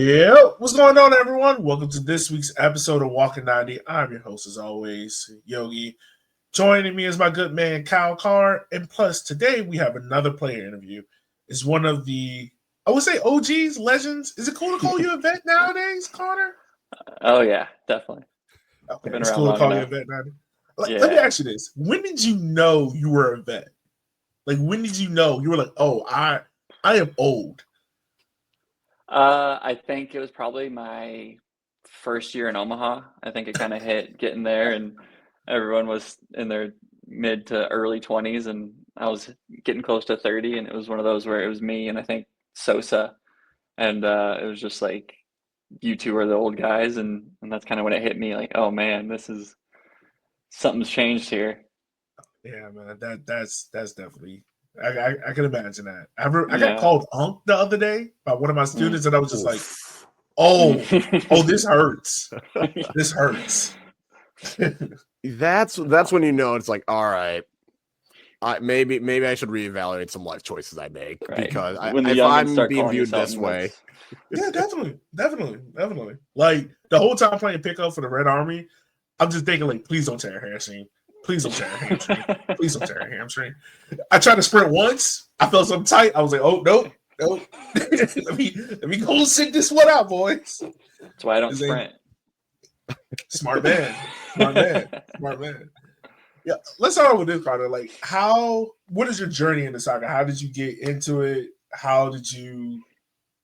Yeah, what's going on, everyone? Welcome to this week's episode of Walking 90. I'm your host, as always, Yogi. Joining me is my good man, Kyle Carr. And plus, today we have another player interview. It's one of the, I would say, OGs, legends. Is it cool to call you a vet nowadays, Connor? Oh, yeah, definitely. Okay, it's cool to call you a vet nowadays. Let me ask you this. When did you know you were a vet? Like, when did you know you were like, oh, I am old? I think it was probably my first year in Omaha. I think it kind of hit getting there, and everyone was in their mid to early 20s, and I was getting close to 30, and it was one of those where it was me and I think Sosa, and it was just like, you two are the old guys, and that's kind of when it hit me, like, oh man, something's changed here. Yeah, man, that's definitely. I can imagine that. I got called Unk the other day by one of my students, and I was just like, "Oh, this hurts. This hurts." That's when you know it's like, all right, maybe I should reevaluate some life choices I make, because if I'm being viewed this way. Yeah, definitely. Like the whole time playing pickup for the Red Army, I'm just thinking like, please don't tear a hamstring. Please don't tear a hamstring. Please don't tear a hamstring. I tried to sprint once. I felt something tight. I was like, oh, nope. let me go sit this one out, boys. That's why I don't sprint. Smart man. Yeah, let's start with this, Carter. Like, what is your journey in the soccer? How did you get into it? How did you,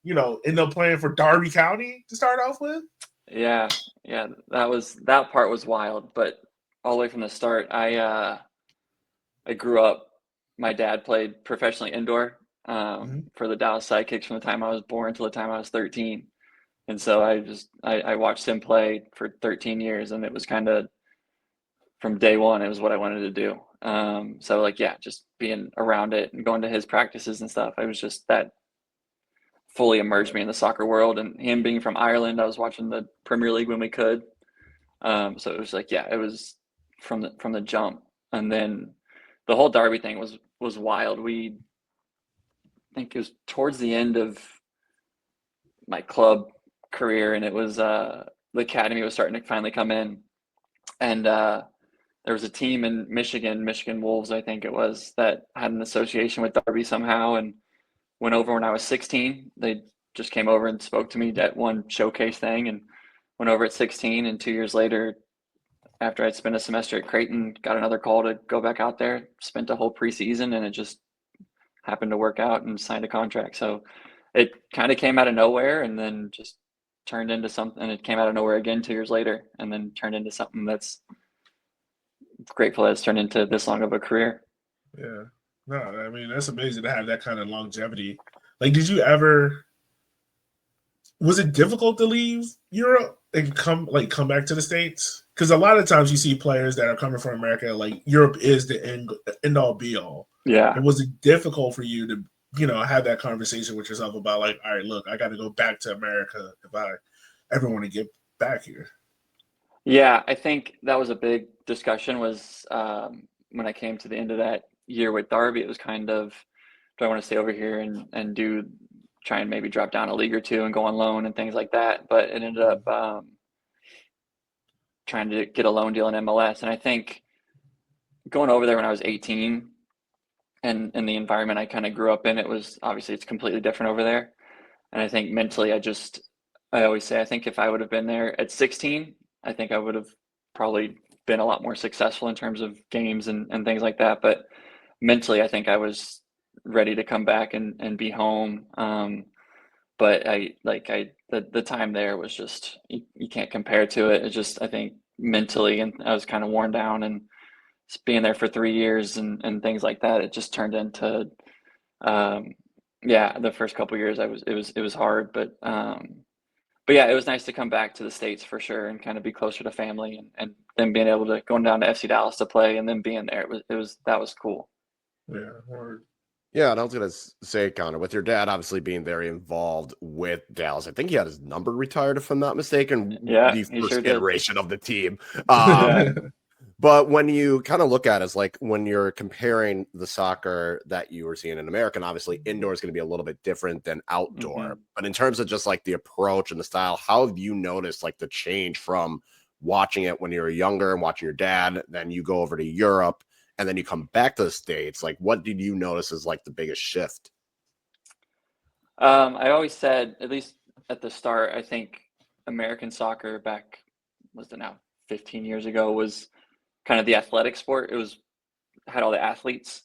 end up playing for Derby County to start off with? Yeah, that part was wild, but all the way from the start, I grew up. My dad played professionally indoor for the Dallas Sidekicks from the time I was born till the time I was 13, and so I watched him play for 13 years, and it was kind of from day one, it was what I wanted to do. So just being around it and going to his practices and stuff, I was just that fully immersed me in the soccer world. And him being from Ireland, I was watching the Premier League when we could. So it was it was from the jump. And then the whole Derby thing was wild. I think it was towards the end of my club career, and it was the academy was starting to finally come in, and there was a team in Michigan Wolves, I think it was, that had an association with Derby somehow, and went over when I was 16. They just came over and spoke to me at one showcase thing, and went over at 16. And 2 years later, after I'd spent a semester at Creighton, got another call to go back out there, spent a whole preseason, and it just happened to work out and signed a contract. So it kind of came out of nowhere, and then just turned into something. And it came out of nowhere again 2 years later, and then turned into something that's grateful that it's turned into this long of a career. Yeah. No, I mean, that's amazing to have that kind of longevity. Like, was it difficult to leave Europe and come back to the States? Because a lot of times you see players that are coming from America, like Europe is the end all be all. Yeah. And was it difficult for you to, have that conversation with yourself about like, all right, look, I got to go back to America if I ever want to get back here? Yeah, I think that was a big discussion was when I came to the end of that year with Derby. It was kind of, do I want to stay over here and try and maybe drop down a league or two and go on loan and things like that. But it ended up trying to get a loan deal in MLS. And I think going over there when I was 18 and in the environment I kind of grew up in, it's completely different over there. And I think mentally, I always say, I think if I would have been there at 16, I think I would have probably been a lot more successful in terms of games and things like that. But mentally, I think I was ready to come back and be home. But the time there was just, you can't compare to it. It's just, I think mentally, and I was kind of worn down, and being there for 3 years and things like that, it just turned into, the first couple of years it was hard, but yeah, it was nice to come back to the States for sure and kind of be closer to family, and then being able to going down to FC Dallas to play and then being there, that was cool. Yeah. Hard. Yeah, and I was going to say, Connor, with your dad obviously being very involved with Dallas, I think he had his number retired, if I'm not mistaken. Yeah, the first sure iteration of the team. But when you kind of look at it, it's like when you're comparing the soccer that you were seeing in America, and obviously indoor is going to be a little bit different than outdoor. Mm-hmm. But in terms of just like the approach and the style, how have you noticed like the change from watching it when you were younger and watching your dad, then you go over to Europe and then you come back to the States? Like, what did you notice as like the biggest shift? I always said, at least at the start, I think American soccer back, was it now 15 years ago, was kind of the athletic sport. It had all the athletes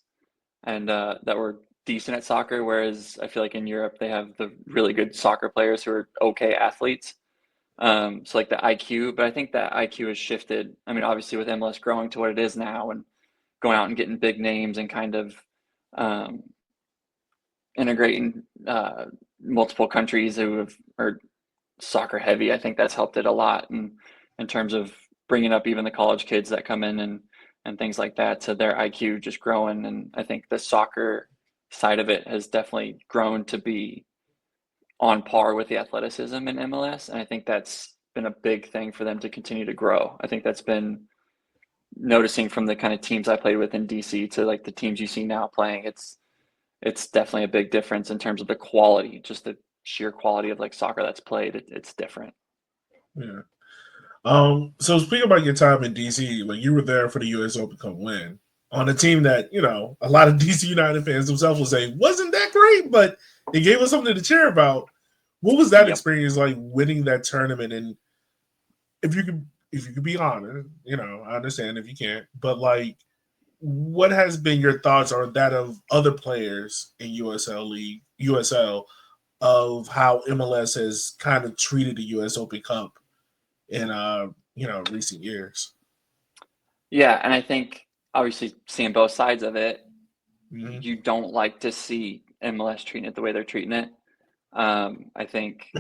and that were decent at soccer, whereas I feel like in Europe they have the really good soccer players who are okay athletes. So like the IQ, but I think that IQ has shifted. I mean, obviously with MLS growing to what it is now and going out and getting big names and kind of integrating multiple countries who are soccer heavy, I think that's helped it a lot in terms of bringing up even the college kids that come in and things like that, to their IQ just growing. And I think the soccer side of it has definitely grown to be on par with the athleticism in MLS. And I think that's been a big thing for them to continue to grow. I think that's been noticing from the kind of teams I played with in DC to like the teams you see now playing. It's definitely a big difference in terms of the quality, just the sheer quality of like soccer that's played. It's different. Yeah. So speaking about your time in DC, like you were there for the US Open Cup win on a team that, you know, a lot of DC United fans themselves will say wasn't that great, but it gave us something to cheer about. What was that experience like, winning that tournament? And if you could be honest, you know, I understand if you can't, but like, what has been your thoughts or that of other players in USL of how MLS has kind of treated the US Open Cup in recent years? Yeah, and I think obviously seeing both sides of it, Mm-hmm. you don't like to see MLS treating it the way they're treating it. I think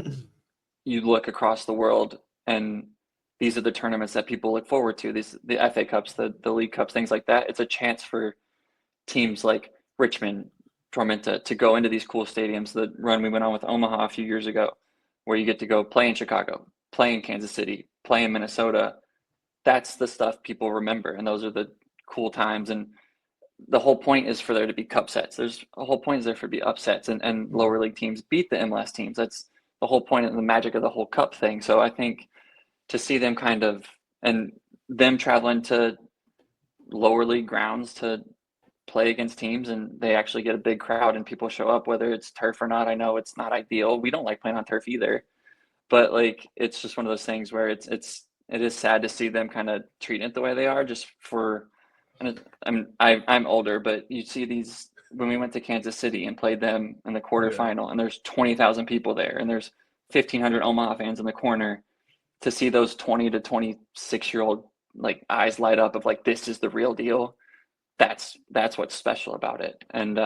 you look across the world and these are the tournaments that people look forward to. The FA Cups, the League Cups, things like that. It's a chance for teams like Richmond, Tormenta to go into these cool stadiums. The run we went on with Omaha a few years ago, where you get to go play in Chicago, play in Kansas City, play in Minnesota. That's the stuff people remember, and those are the cool times. And the whole point is for there to be cup sets. There's a whole point is there for to be upsets and lower league teams beat the MLS teams. That's the whole point and the magic of the whole cup thing. So I think to see them kind of, and them traveling to lower league grounds to play against teams and they actually get a big crowd and people show up, whether it's turf or not. I know it's not ideal. We don't like playing on turf either, but like, it's just one of those things where it is sad to see them kind of treating it the way they are, just for, and I'm older, but you see these, when we went to Kansas City and played them in the quarterfinal, and there's 20,000 people there and there's 1,500 Omaha fans in the corner, to see those 20 to 26-year-old like eyes light up of like, this is the real deal. That's what's special about it. And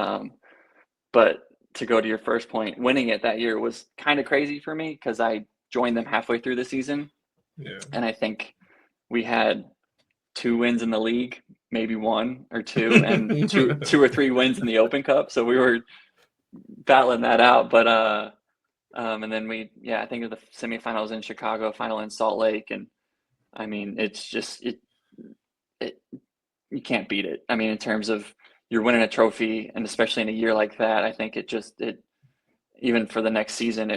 but to go to your first point, winning it that year was kind of crazy for me because I joined them halfway through the season. Yeah. And I think we had 2 wins in the league, maybe 1 or 2, and two or 3 wins in the Open Cup. So we were battling that out. But and then I think of the semifinals in Chicago, final in Salt Lake, and I mean, it's just you can't beat it. I mean, in terms of you're winning a trophy, and especially in a year like that, I think it even for the next season,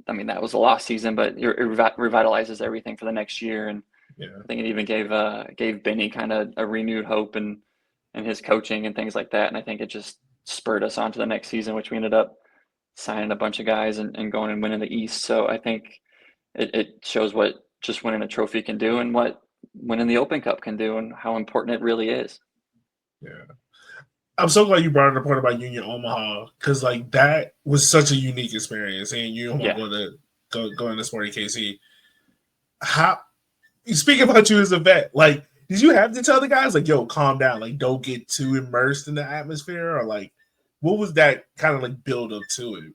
I mean, that was a lost season, but it revitalizes everything for the next year. And I think it even gave Benny kind of a renewed hope and his coaching and things like that. And I think it just spurred us on to the next season, which we ended up signing a bunch of guys and going and winning the East. So I think it shows what just winning a trophy can do and what winning the Open Cup can do and how important it really is. Yeah. I'm so glad you brought up the point about Union Omaha, because like that was such a unique experience, and Union Omaha going to Sporting KC. How, speaking about you as a vet, like, did you have to tell the guys like, "Yo, calm down, like, don't get too immersed in the atmosphere," or like, what was that kind of like build up to it?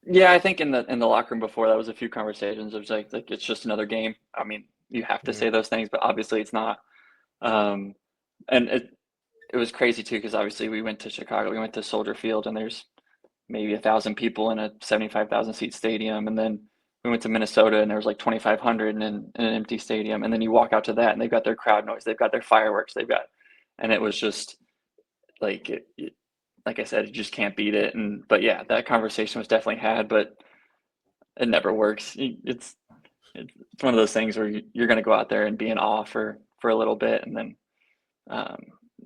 Yeah, I think in the locker room before that was a few conversations. It was like it's just another game. I mean, you have to say those things, but obviously it's not. And it was crazy too, because obviously we went to Chicago, we went to Soldier Field, and there's maybe 1,000 people in a 75,000 seat stadium, and then we went to Minnesota and there was like 2,500 in an empty stadium. And then you walk out to that and they've got their crowd noise, they've got their fireworks, and it was just like, like I said, you just can't beat it. But yeah, that conversation was definitely had, but it never works. It's one of those things where you're going to go out there and be in awe for a little bit. And then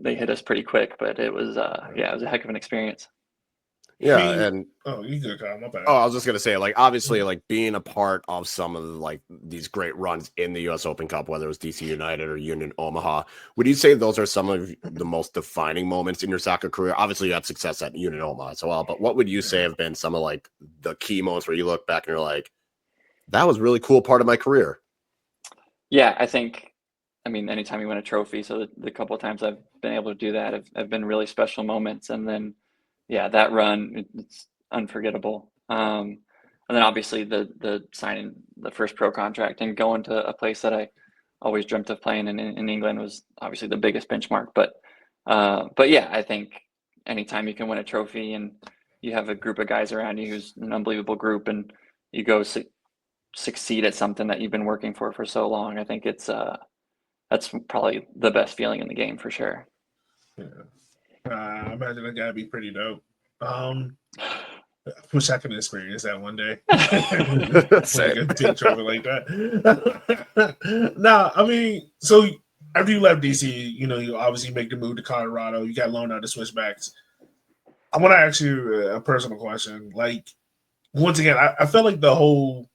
they hit us pretty quick, but it was, it was a heck of an experience. Yeah, and you good, Kyle, my bad. I was just gonna say, like, obviously, like being a part of some of the, like these great runs in the U.S. Open Cup, whether it was DC United or Union Omaha, would you say those are some of the most defining moments in your soccer career? Obviously, you had success at Union Omaha as well, but what would you say have been some of like the key moments where you look back and you're like, that was a really cool part of my career? Yeah, I mean, anytime you win a trophy, so the couple of times I've been able to do that have been really special moments, and then. Yeah, that run, it's unforgettable. And then obviously the signing the first pro contract and going to a place that I always dreamt of playing in England was obviously the biggest benchmark. But yeah, I think anytime you can win a trophy and you have a group of guys around you who's an unbelievable group and you go succeed at something that you've been working for so long, I think that's probably the best feeling in the game for sure. Yeah. I imagine that gotta be pretty dope. I wish I could experience that one day. Like a big trophy like that. Nah, I mean, so after you left DC, you obviously make the move to Colorado. You got loaned out to Switchbacks. I want to ask you a personal question. Like, once again, I felt like the whole,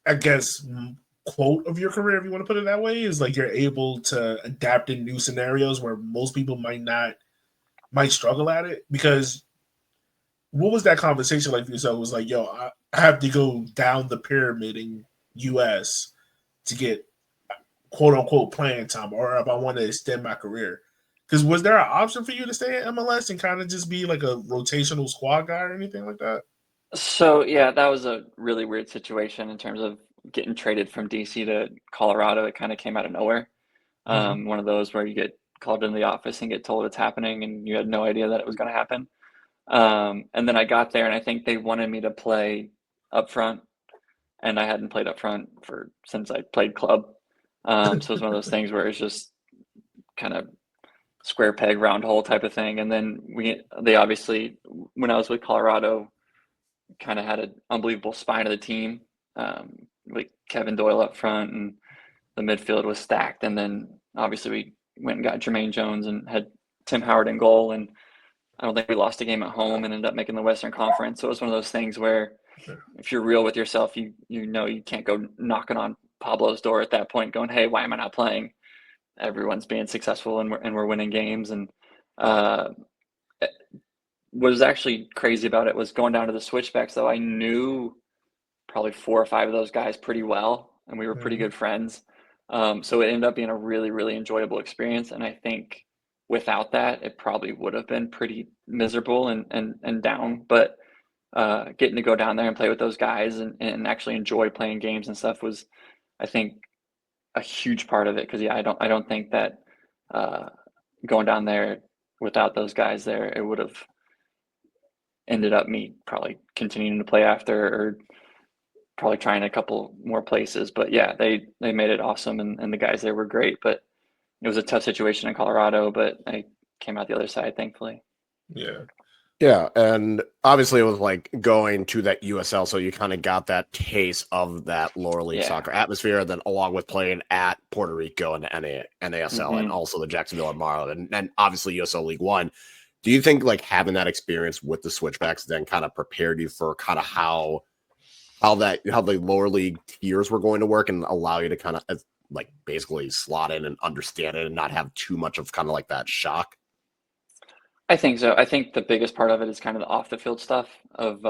I guess, quote of your career, if you want to put it that way, is like you're able to adapt in new scenarios where most people might struggle at it. Because what was that conversation like for yourself? It was like, yo, I have to go down the pyramid in US to get quote unquote playing time, or if I want to extend my career. Because was there an option for you to stay at MLS and kind of just be like a rotational squad guy or anything like that? So yeah, that was a really weird situation in terms of getting traded from DC to Colorado. It kind of came out of nowhere. One of those where you get called into the office and get told it's happening and you had no idea that it was going to happen. And then I got there and I think they wanted me to play up front, and I hadn't played up front since I played club. So it was one of those things where it's just kind of square peg round hole type of thing. And then they obviously, when I was with Colorado, kind of had an unbelievable spine of the team. Like Kevin Doyle up front, and the midfield was stacked. And then obviously we went and got Jermaine Jones and had Tim Howard in goal. And I don't think we lost a game at home and ended up making the Western Conference. So it was one of those things where if you're real with yourself, you know you can't go knocking on Pablo's door at that point going, hey, why am I not playing? Everyone's being successful and we're winning games. And what was actually crazy about it was going down to the Switchbacks, though. I knew probably 4 or 5 of those guys pretty well, and we were pretty good friends. So it ended up being a really, really enjoyable experience. And I think without that, it probably would have been pretty miserable and down. But getting to go down there and play with those guys and actually enjoy playing games and stuff was, I think, a huge part of it. Because I don't think that going down there without those guys there, it would have ended up me probably continuing to play after, or probably trying a couple more places. But yeah, they made it awesome, and the guys there were great. But it was a tough situation in Colorado, but I came out the other side, thankfully. Yeah, and obviously it was like going to that USL, so you kind of got that taste of that lower league soccer atmosphere, then along with playing at Puerto Rico and the NASL and also the Jacksonville and Marlin, and obviously USL League One. Do you think like having that experience with the Switchbacks then kind of prepared you for kind of how the lower league tiers were going to work and allow you to kind of like basically slot in and understand it and not have too much of kind of like that shock? I think so. I think the biggest part of it is kind of the off the field stuff of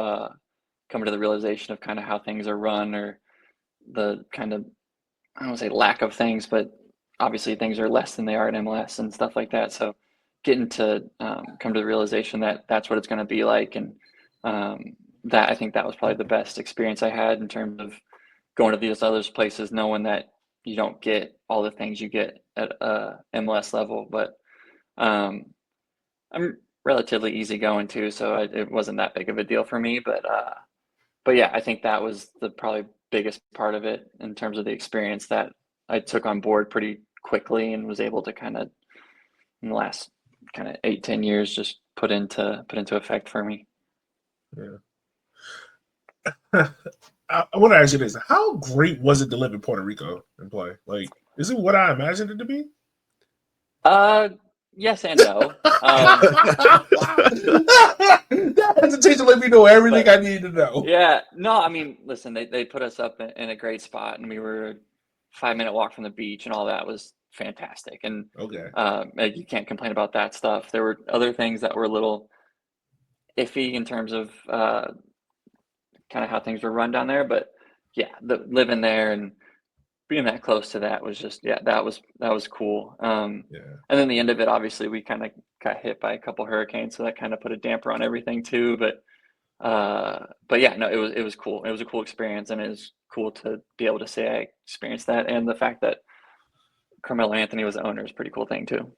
coming to the realization of kind of how things are run, or the kind of, I don't want to say lack of things, but obviously things are less than they are at MLS and stuff like that. So getting to come to the realization that that's what it's going to be like. And that, I think that was probably the best experience I had in terms of going to these other places, knowing that you don't get all the things you get at MLS level. But I'm relatively easygoing too, so it wasn't that big of a deal for me. But but yeah, I think that was the probably biggest part of it in terms of the experience that I took on board pretty quickly and was able to kind of in the last kind of 8-10 years just put into effect for me. Yeah. I want to ask you this: how great was it to live in Puerto Rico and play? Like, is it what I imagined it to be? Yes and no. That hesitation let me know everything I need to know. Yeah, no, I mean, listen, they put us up in a great spot, and we were a 5-minute walk from the beach, and all that was fantastic. And Okay. like, you can't complain about that stuff. There were other things that were a little iffy in terms of kind of how things were run down there, but yeah, living there and being that close to that was just that was cool. Yeah. And then the end of it, obviously, we kind of got hit by a couple hurricanes, so that kind of put a damper on everything too. But yeah, no, it was cool. It was a cool experience, and it was cool to be able to say I experienced that, and the fact that Carmelo Anthony was the owner is a pretty cool thing too.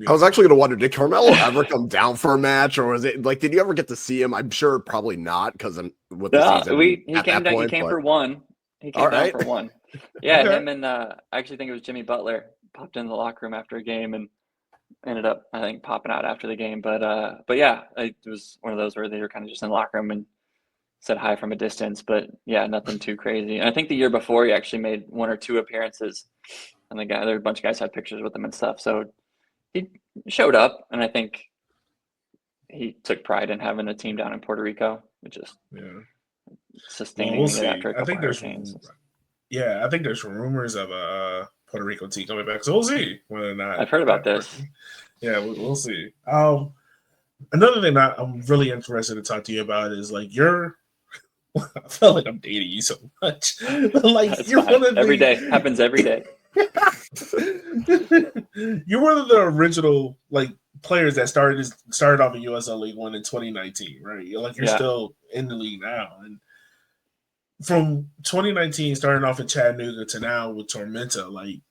I was actually going to wonder, did Carmelo ever come down for a match, or was it like, did you ever get to see him? I'm sure probably not, because with the season he at came that down. point, He came but... for one. He came All down right. for one. Yeah, Okay. him and I actually think it was Jimmy Butler popped in the locker room after a game and ended up, I think, popping out after the game. But yeah, it was one of those where they were kind of just in the locker room and said hi from a distance. But yeah, nothing too crazy. And I think the year before he actually made 1 or 2 appearances, and there were a bunch of guys had pictures with him and stuff. So he showed up, and I think he took pride in having a team down in Puerto Rico, which is sustaining we'll it see. after a couple I think hurricanes. I think there's rumors of a Puerto Rico team coming back, so we'll see whether or not. I've heard about this. Yeah, we'll see. Another thing that I'm really interested to talk to you about is like I feel like I'm dating you so much. Like That's you're fine. one of Every day happens every day. You're one of the original like players that started off in USL League One in 2019, right? You're still in the league now, and from 2019 starting off in Chattanooga to now with Tormenta, like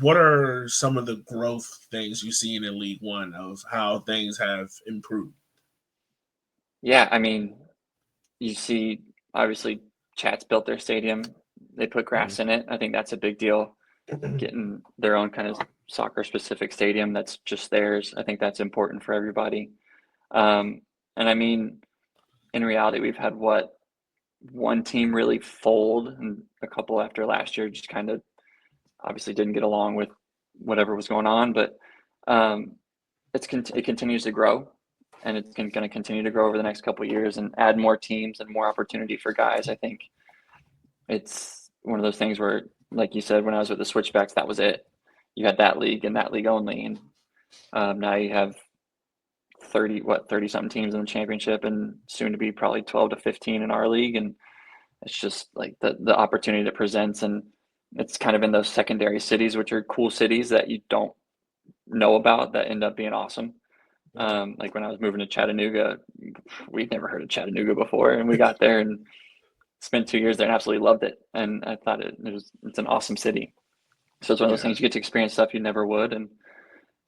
what are some of the growth things you've seen in League One of how things have improved? Yeah, I mean, you see, obviously, Chat's built their stadium. They put grass in it. I think that's a big deal. Getting their own kind of soccer-specific stadium that's just theirs. I think that's important for everybody. And I mean, in reality, we've had one team really fold, and a couple after last year just kind of obviously didn't get along with whatever was going on. But it continues to grow, and it's going to continue to grow over the next couple of years and add more teams and more opportunity for guys. I think it's one of those things where, like you said, when I was with the Switchbacks, that was it. You had that league and that league only, and now you have 30 something teams in the championship, and soon to be probably 12 to 15 in our league. And it's just like the opportunity that presents, and it's kind of in those secondary cities, which are cool cities that you don't know about that end up being awesome. Like when I was moving to Chattanooga, we'd never heard of Chattanooga before, and we got there and spent 2 years there and absolutely loved it. And I thought it's an awesome city. So it's one of those things you get to experience stuff you never would. And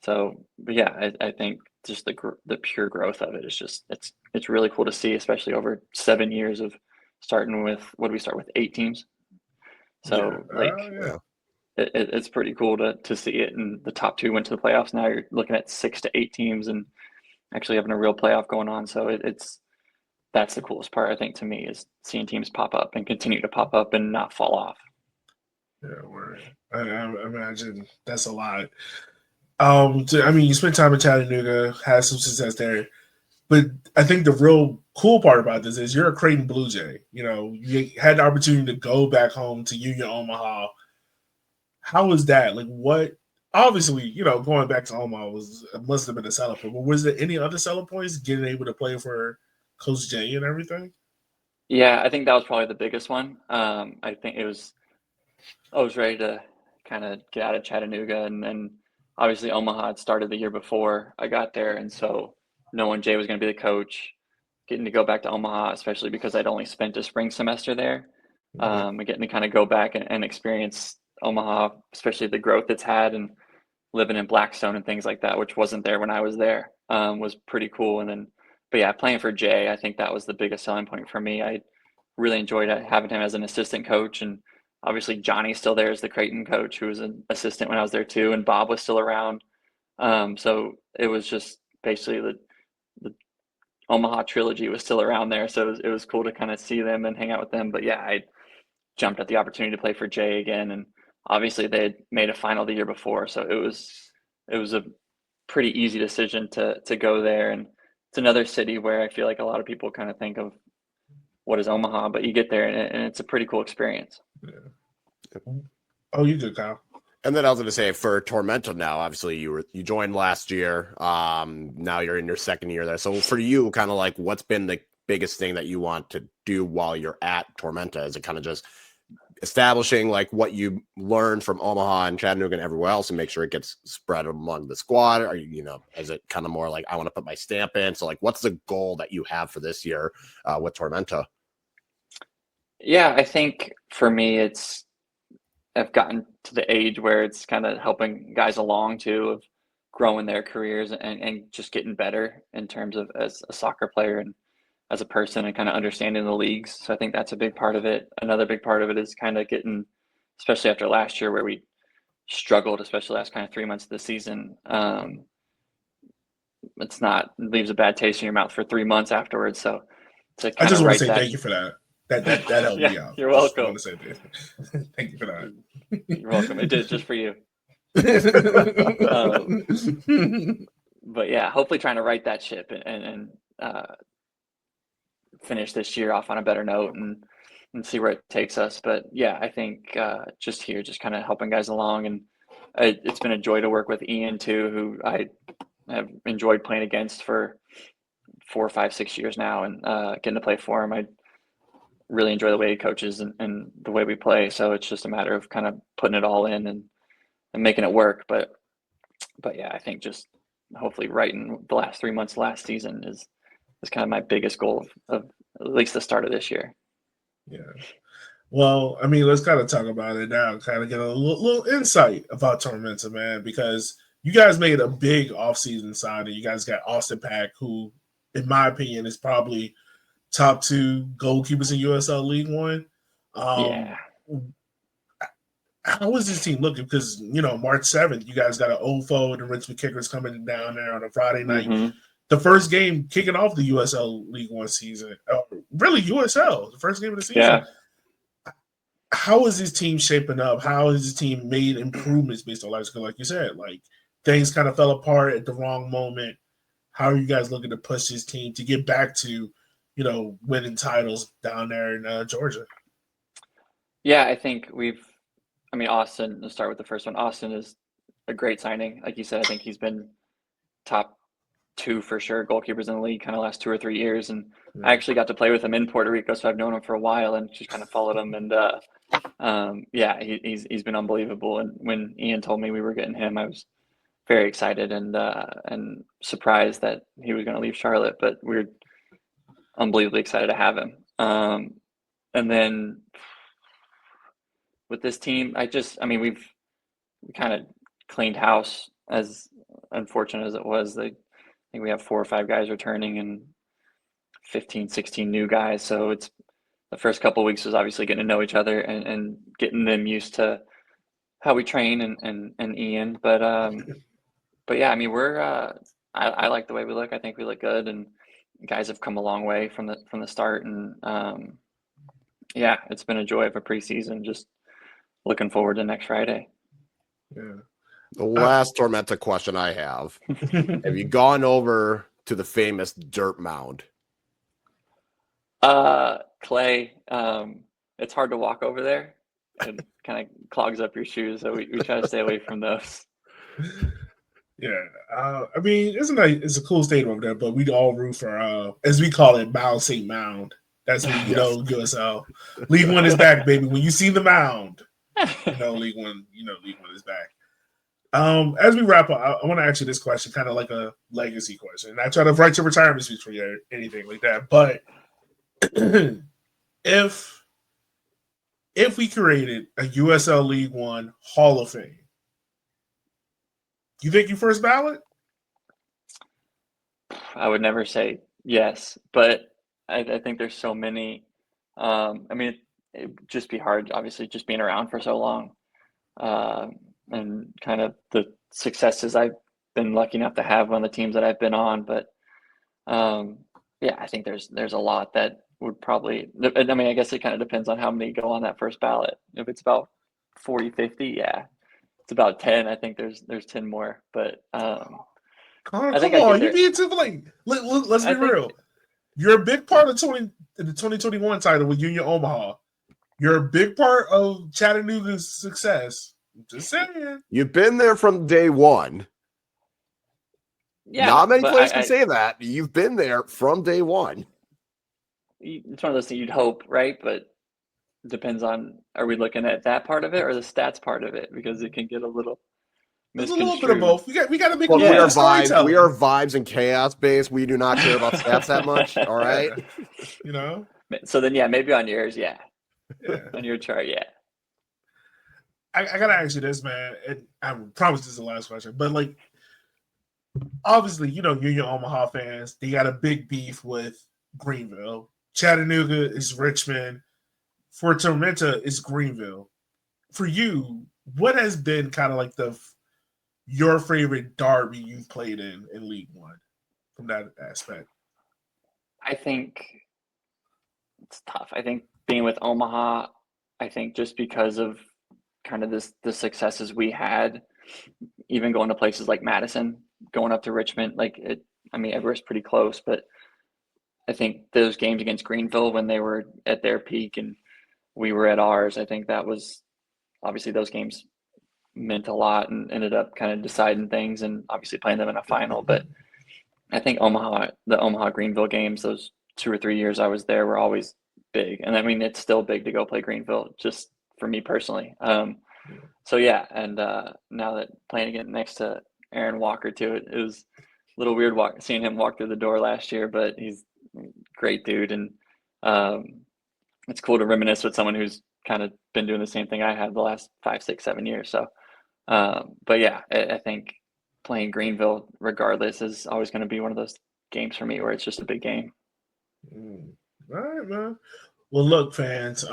so, but yeah, I think just the pure growth of it is just it's really cool to see, especially over 7 years of starting with, what do we start with, 8 teams? So it's pretty cool to see it, and the top 2 went to the playoffs. Now you're looking at 6 to 8 teams and actually having a real playoff going on. So that's the coolest part, I think, to me, is seeing teams pop up and continue to pop up and not fall off. I imagine that's a lot. You spent time in Chattanooga, had some success there, but I think the real cool part about this is you're a Creighton Blue Jay. You had the opportunity to go back home to Union Omaha. How was that? Like, what? Obviously, going back to Omaha must have been a selling point. But was there any other selling points getting able to play for Coach Jay and everything? Yeah, I think that was probably the biggest one. I think I was ready to kind of get out of Chattanooga, and then obviously Omaha had started the year before I got there, and so knowing Jay was going to be the coach, getting to go back to Omaha, especially because I'd only spent a spring semester there, and getting to kind of go back and experience Omaha, especially the growth it's had, and living in Blackstone and things like that, which wasn't there when I was there, was pretty cool. And then, but yeah, playing for Jay, I think that was the biggest selling point for me. I really enjoyed having him as an assistant coach. And obviously Johnny's still there as the Creighton coach, who was an assistant when I was there too, and Bob was still around. So it was just basically the Omaha trilogy was still around there. So it was cool to kind of see them and hang out with them. But yeah, I jumped at the opportunity to play for Jay again. And obviously they had made a final the year before. So it was a pretty easy decision to go there. And it's another city where I feel like a lot of people kind of think of what is Omaha, but you get there and it's a pretty cool experience. Yeah. Oh, you good, Kyle. And then I was going to say for Tormenta now, obviously you joined last year. Now you're in your second year there. So for you, kind of like what's been the biggest thing that you want to do while you're at Tormenta? Is it kind of just establishing like what you learned from Omaha and Chattanooga and everywhere else and make sure it gets spread among the squad? Or, is it kind of more like I want to put my stamp in? So like, what's the goal that you have for this year with Tormenta? Yeah, I think for me, I've gotten to the age where it's kind of helping guys along too, of growing their careers and just getting better in terms of as a soccer player and as a person and kind of understanding the leagues. So I think that's a big part of it. Another big part of it is kind of getting, especially after last year where we struggled, especially last kind of 3 months of the season. It leaves a bad taste in your mouth for 3 months afterwards. So I just want to say thank you for that. That helped yeah, me out. You're welcome. I want to say thank you for that. You're welcome. It did just for you. But yeah, hopefully trying to right that ship and finish this year off on a better note and see where it takes us. But yeah, I think just kind of helping guys along, and it's been a joy to work with Ian too, who I have enjoyed playing against for 4, 5, 6 years now, and getting to play for him. I really enjoy the way he coaches and the way we play. So it's just a matter of kind of putting it all in and making it work. But yeah, I think just hopefully writing the last 3 months last season is kind of my biggest goal of at least the start of this year. Yeah. Well, I mean, let's kind of talk about it now, kind of get a little insight about Tormenta, man, because you guys made a big offseason signing. You guys got Austin Pack, who, in my opinion, is probably top 2 goalkeepers in USL League One. Yeah. How is this team looking? Because, March 7th, you guys got an OFO and the Richmond Kickers coming down there on a Friday night. Mm-hmm. The first game kicking off the USL League One season. Really, USL, the first game of the season. Yeah. How is this team shaping up? How has this team made improvements based on last year? Like you said, like things kind of fell apart at the wrong moment. How are you guys looking to push this team to get back to, winning titles down there in Georgia? Yeah, I think Austin, let's start with the first one. Austin is a great signing. Like you said, I think he's been top 2 for sure goalkeepers in the league kind of last 2 or 3 years. And I actually got to play with him in Puerto Rico, so I've known him for a while and just kind of followed him. And he's been unbelievable. And when Ian told me we were getting him, I was very excited and surprised that he was going to leave Charlotte, but we're unbelievably excited to have him. And then with this team, we kind of cleaned house, as unfortunate as it was. I think we have 4 or 5 guys returning and 15, 16 new guys. So it's the first couple of weeks was obviously getting to know each other and getting them used to how we train and Ian. But yeah, I like the way we look. I think we look good, and guys have come a long way from the start. And yeah, it's been a joy of a preseason. Just looking forward to next Friday. Yeah. The last Tormenta question I have: have you gone over to the famous dirt mound? Clay. It's hard to walk over there. It kind of clogs up your shoes, so we try to stay away from those. Yeah, it's a cool stadium over there, but we'd all root for, as we call it, Mound St. Mound. That's when you know USL League One is back, baby. When you see the mound, League One is back. As we wrap up, I want to ask you this question, kind of like a legacy question. Not trying to write your retirement speech for you or anything like that, but if we created a USL League One Hall of Fame, you think you first ballot? I would never say yes, but I think there's so many I mean, it'd just be hard, obviously, just being around for so long, and kind of the successes I've been lucky enough to have on the teams that I've been on. But yeah, I think there's a lot that would probably, I mean, I guess it kind of depends on how many go on that first ballot. If it's about 40, 50, yeah. It's about 10. I think there's 10 more. But Connor, I think come I get on, you there. being too like. Let's be real. You're a big part of the 2021 title with Union Omaha. You're a big part of Chattanooga's success. Just saying. You've been there from day one. Yeah, not many but places can say that. You've been there from day one. It's one of those things you'd hope, right? But it depends on, are we looking at that part of it or the stats part of it? Because it can get a little There's a misconstrued. little bit of both. We got to make Look, a little storytelling. We are vibes and chaos based. We do not care about stats that much. All right. You know? So then, yeah, maybe on yours, yeah. On your chart, yeah. I got to ask you this, man. And I promise this is the last question. But, like, obviously, you know, Union Omaha fans, they got a big beef with Greenville. Chattanooga is Richmond. For Tormenta, it's Greenville. For you, what has been kind of like your favorite derby you've played in League One from that aspect? I think it's tough. I think being with Omaha, I think just because of kind of the successes we had, even going to places like Madison, going up to Richmond, Everett's pretty close, but I think those games against Greenville when they were at their peak and we were at ours, I think that was obviously those games meant a lot and ended up kind of deciding things and obviously playing them in a final. But I think the Omaha Greenville games, those 2 or 3 years I was there were always big. And I mean, it's still big to go play Greenville, just for me personally. So yeah. And now that playing again next to Aaron Walker too, it was a little weird seeing him walk through the door last year, but he's a great dude. And it's cool to reminisce with someone who's kind of been doing the same thing I have the last 5, 6, 7 years. So, but yeah, I think playing Greenville, regardless, is always going to be one of those games for me where it's just a big game. All right, man. Well, look, fans,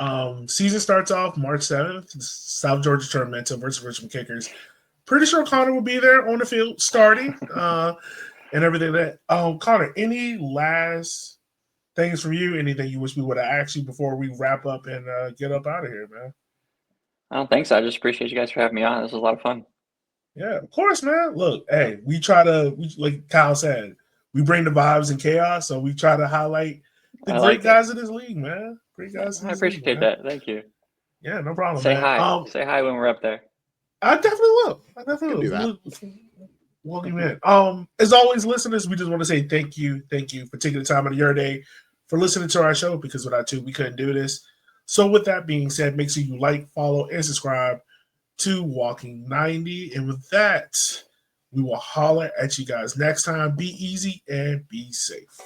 season starts off March 7th. South Georgia Tormenta versus Richmond Kickers. Pretty sure Connor will be there on the field starting and everything that. Connor, any last things from you? Anything you wish we would have asked you before we wrap up and get up out of here, man? I don't think so. I just appreciate you guys for having me on. This was a lot of fun. Yeah, of course, man. Look, hey, we like Kyle said, we bring the vibes and chaos, so we try to highlight the great guys in this league, man. Great guys. I appreciate that. Thank you. Yeah, no problem. Say man. hi. Say hi when we're up there. I definitely will. Do that. Welcome in. As always, listeners, we just want to say thank you for taking the time out of your day for listening to our show, because without you, we couldn't do this. So with that being said, make sure you like, follow, and subscribe to Walking 90. And with that, we will holler at you guys next time. Be easy and be safe.